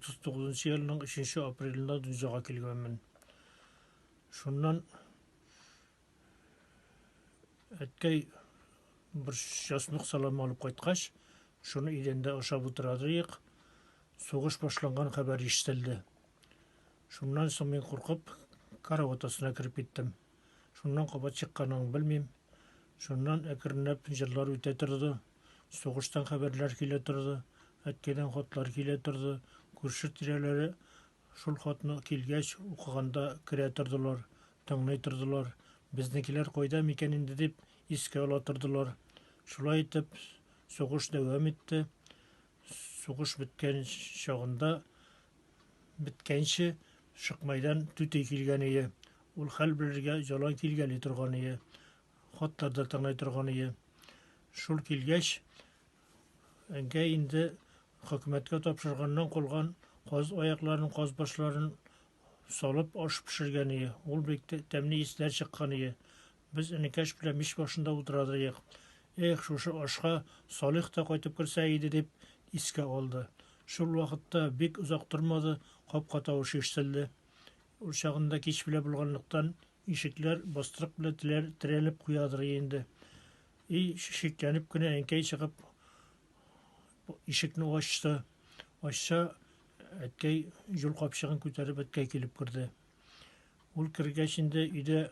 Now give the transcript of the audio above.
1939 елның 3 апрелында дөньяга килгәнмен. Шуннан әткәй bir jasmık salam alıp kaytkач, şunu idende aşağı oturadıyık. Soğuş başlangan haber işitildi. Şundan soň men korkup karawatasına kirip gittim. Şundan kapat çıkkanını bilmeyim. Şundan ekirnep yıllar öte turdu. Soğuştan haberler kile turdu. Etkeden hotlar kile turdu. Kurşu tireleri şul hotnu kilgeç okuganda kire turdular. Tыңlay turdular. Biznikiler koyda mikeninde dip iske olatırdılar. Şulay etip soğuş devam etti. Soğuş bitken şağında bitkenşi şıkmaydan tütey kilgen iyi. Ul hal bilirge jalan kilgeli turgan iyi. Hotlarda tыңlay turgan iyi. Şul kilgeç enge indi hükümetke tapşırgandan kolgan koz ayaklarının, koz başlarının salıp aş pişirgen iyi. Ul bekte temni isler çıkkan iyi. Biz enikeş bile iş başında oturadıyık. Şuşu aşka Salih da qaytıp kirseydi dep iske aldı. Şul vaqtda bek uzak durmadı, kapka tavuş eşitildi. Ol çağında hiç bile bulganlıktan işikler bastırık bile tirelip kuyadır endi. Şişiklenip güne enkey çıkıp işikni açtı. Aşağı etkey yol kapşığın köterip etkey kelip kirdi. Ol kirgeçinde üde